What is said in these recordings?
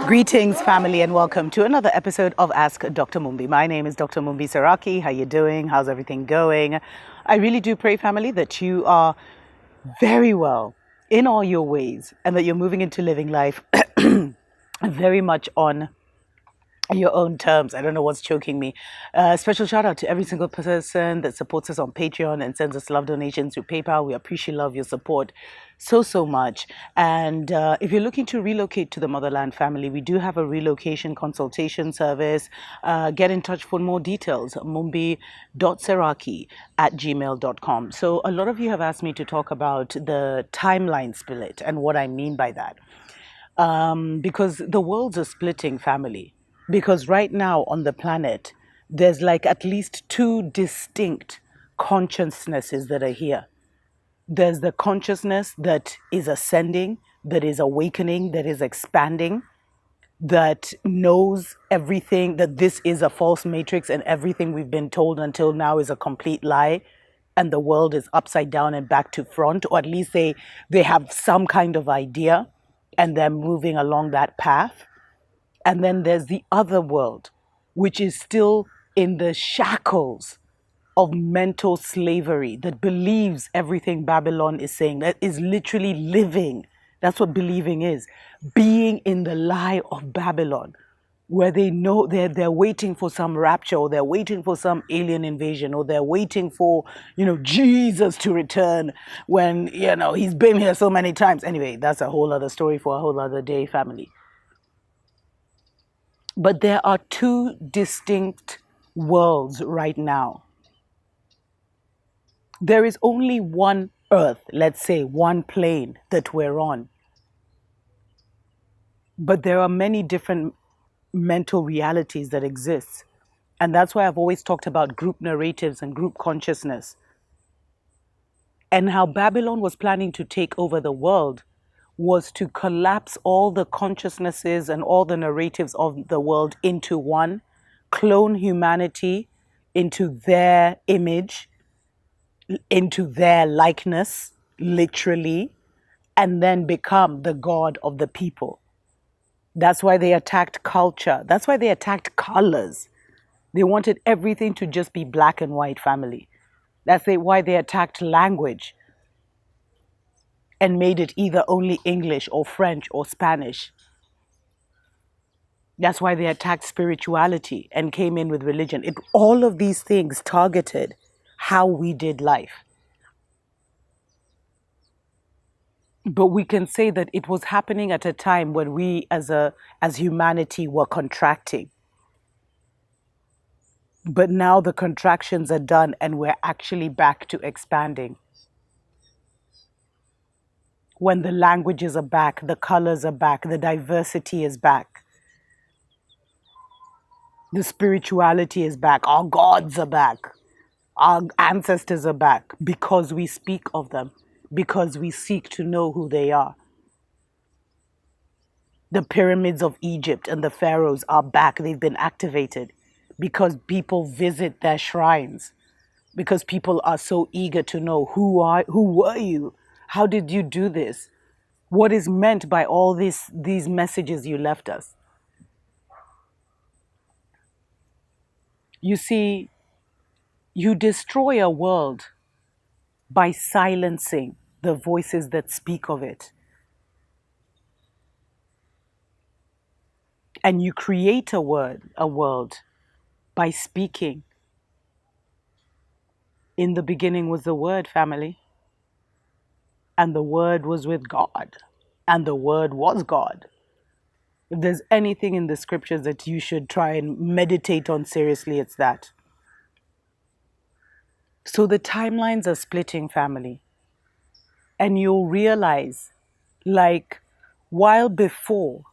Greetings, family, and welcome to another episode of Ask Dr. Mumbi. My name is Dr. Mumbi Saraki. How you doing? How's everything going? I really do pray, family, that you are very well in all your ways and that you're moving into living life very much on your own terms. I don't know what's choking me. Special shout out to every single person that supports us on Patreon and sends us love donations through PayPal. We appreciate love your support so much. And if you're looking to relocate to the motherland, family, we do have a relocation consultation service. Get in touch for more details. mumbi.saraki@gmail.com. So a lot of you have asked me to talk about the timeline split and what I mean by that. Because the world's a splitting, family. Because right now on the planet, there's like at least two distinct consciousnesses that are here. There's the consciousness that is ascending, that is awakening, that is expanding, that knows everything, that this is a false matrix and everything we've been told until now is a complete lie, and the world is upside down and back to front, or at least they have some kind of idea and they're moving along that path. And then there's the other world, which is still in the shackles of mental slavery, that believes everything Babylon is saying, that is literally living. That's what believing is. Being in the lie of Babylon, where they know they're waiting for some rapture, or they're waiting for some alien invasion, or they're waiting for, Jesus to return when, he's been here so many times. Anyway, that's a whole other story for a whole other day, family. But there are two distinct worlds right now. There is only one earth, let's say one plane that we're on. But there are many different mental realities that exist. And that's why I've always talked about group narratives and group consciousness. And how Babylon was planning to take over the world was to collapse all the consciousnesses and all the narratives of the world into one, clone humanity into their image, into their likeness, literally, and then become the God of the people. That's why they attacked culture. That's why they attacked colors. They wanted everything to just be black and white, family. That's why they attacked language and made it either only English or French or Spanish. That's why they attacked spirituality and came in with religion. All of these things targeted how we did life. But we can say that it was happening at a time when we as humanity were contracting. But now the contractions are done and we're actually back to expanding. When the languages are back, the colors are back, the diversity is back. The spirituality is back, our gods are back, our ancestors are back, because we speak of them, because we seek to know who they are. The pyramids of Egypt and the pharaohs are back, they've been activated, because people visit their shrines, because people are so eager to know who were you? How did you do this? What is meant by all these messages you left us? You see, you destroy a world by silencing the voices that speak of it. And you create a world by speaking. In the beginning was the Word, family. And the Word was with God. And the Word was God. If there's anything in the scriptures that you should try and meditate on seriously, it's that. So the timelines are splitting, family. And you'll realize, like, while before,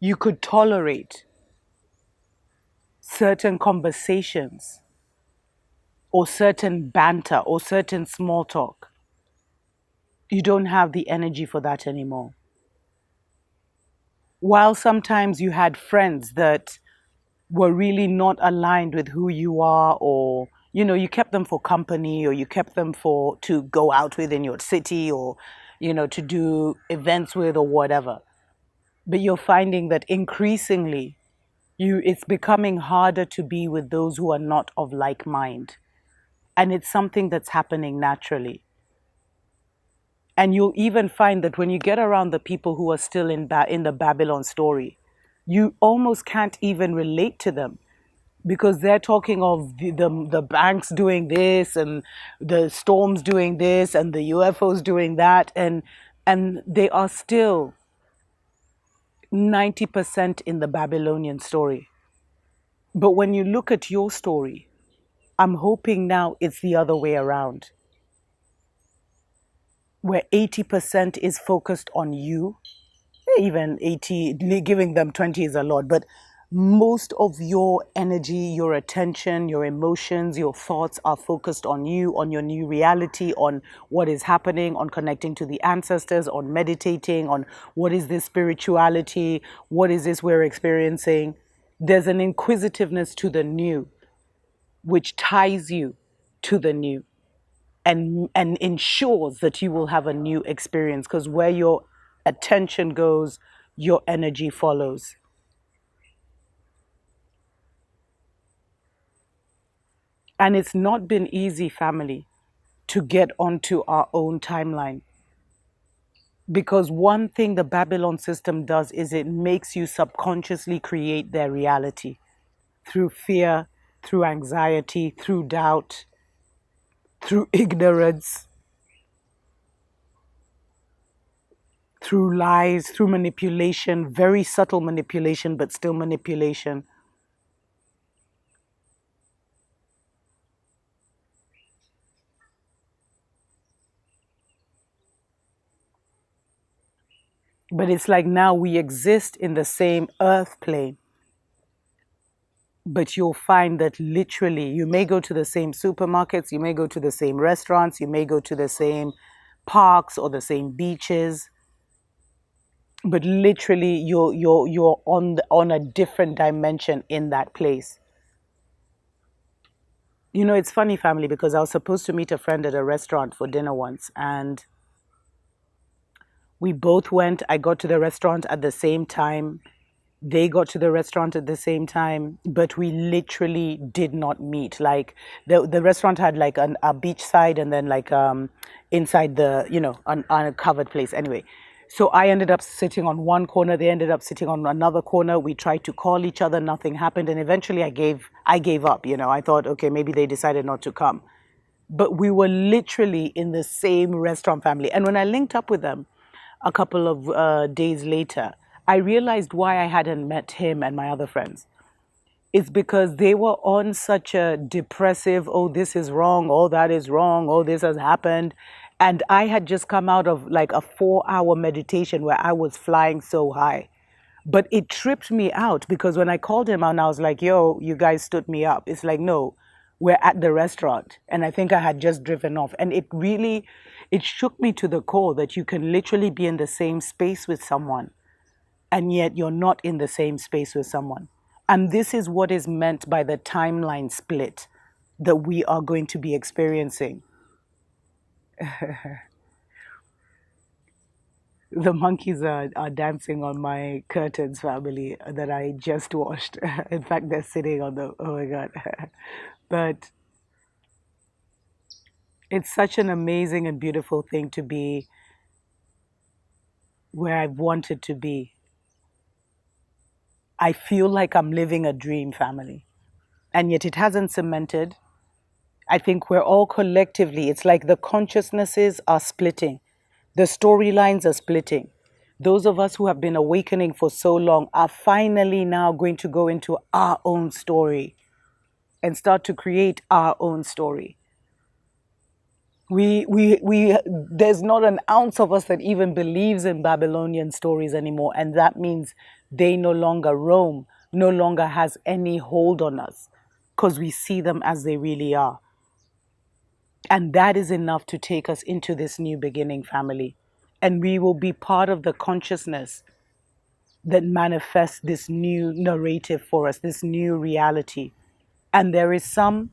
you could tolerate certain conversations or certain banter or certain small talk, you don't have the energy for that anymore. While sometimes you had friends that were really not aligned with who you are, or You kept them for company, or you kept them for to go out with in your city, or to do events with, or whatever. But you're finding that increasingly it's becoming harder to be with those who are not of like mind. And it's something that's happening naturally. And you'll even find that when you get around the people who are still in the Babylon story, you almost can't even relate to them, because they're talking of the banks doing this, and the storms doing this, and the UFOs doing that, and they are still 90% in the Babylonian story. But when you look at your story, I'm hoping now it's the other way around, where 80% is focused on you. Even 80, giving them 20 is a lot, but most of your energy, your attention, your emotions, your thoughts are focused on you, on your new reality, on what is happening, on connecting to the ancestors, on meditating, on what is this spirituality, what is this we're experiencing. There's an inquisitiveness to the new, which ties you to the new, and ensures that you will have a new experience, because where your attention goes, your energy follows. And it's not been easy, family, to get onto our own timeline, because one thing the Babylon system does is it makes you subconsciously create their reality through fear, through anxiety, through doubt, through ignorance, through lies, through manipulation, very subtle manipulation, but still manipulation. But it's like now we exist in the same earth plane, but you'll find that literally you may go to the same supermarkets, you may go to the same restaurants, you may go to the same parks or the same beaches, but literally you're on a different dimension in that place. It's funny, family, because I was supposed to meet a friend at a restaurant for dinner once, and we both went. I got to the restaurant at the same time. They got to the restaurant at the same time, but we literally did not meet. Like the restaurant had like a beach side, and then like inside the on a covered place. Anyway, so I ended up sitting on one corner. They ended up sitting on another corner. We tried to call each other, nothing happened, and eventually I gave up. I thought, okay, maybe they decided not to come. But we were literally in the same restaurant, family. And when I linked up with them a couple of days later, I realized why I hadn't met him and my other friends. It's because they were on such a depressive, oh, this is wrong, oh, that is wrong, oh, this has happened. And I had just come out of like a 4-hour meditation where I was flying so high. But it tripped me out, because when I called him out and I was like, yo, you guys stood me up. It's like, no, we're at the restaurant. And I think I had just driven off. And it shook me to the core that you can literally be in the same space with someone, and yet you're not in the same space with someone. And this is what is meant by the timeline split that we are going to be experiencing. The monkeys are dancing on my curtains, family, that I just washed. In fact, they're sitting on the, oh my God. But it's such an amazing and beautiful thing to be where I've wanted to be. I feel like I'm living a dream, family. And yet it hasn't cemented. I think we're all collectively, it's like the consciousnesses are splitting, the storylines are splitting. Those of us who have been awakening for so long are finally now going to go into our own story and start to create our own story. There's not an ounce of us that even believes in Babylonian stories anymore. And that means they no longer roam, no longer has any hold on us, because we see them as they really are. And that is enough to take us into this new beginning, family. And we will be part of the consciousness that manifests this new narrative for us, this new reality. And there is some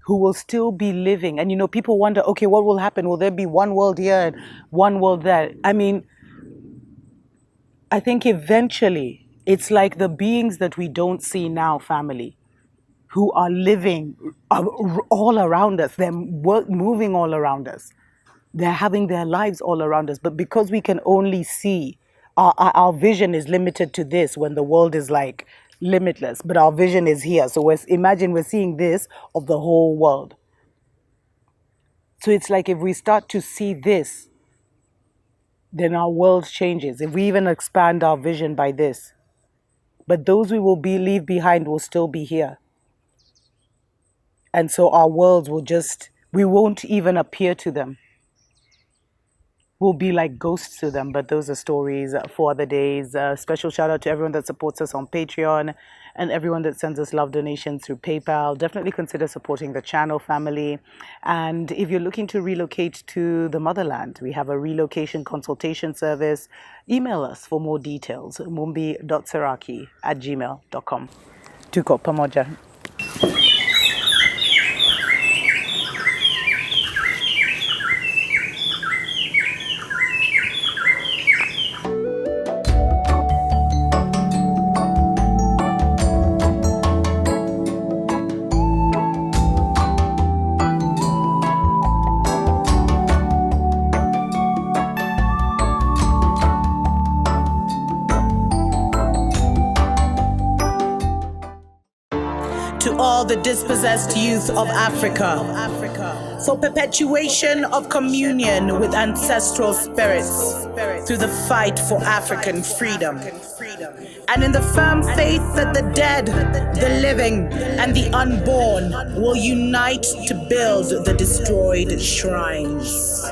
who will still be living. And people wonder, okay, what will happen? Will there be one world here and one world there? I mean, I think eventually it's like the beings that we don't see now, family, who are living all around us. They're moving all around us. They're having their lives all around us. But because we can only see, our vision is limited to this when the world is like limitless. But our vision is here. So imagine we're seeing this of the whole world. So it's like if we start to see this, then our world changes. If we even expand our vision by this. But those we will leave behind will still be here. And so our worlds we won't even appear to them. We'll be like ghosts to them, but those are stories for other days. Special shout out to everyone that supports us on Patreon and everyone that sends us love donations through PayPal. Definitely consider supporting the channel, family. And if you're looking to relocate to the motherland, we have a relocation consultation service. Email us for more details, mumbi.seraki@gmail.com. Tuko pamoja. To all the dispossessed youth of Africa, for perpetuation of communion with ancestral spirits through the fight for African freedom, and in the firm faith that the dead, the living, and the unborn will unite to build the destroyed shrines.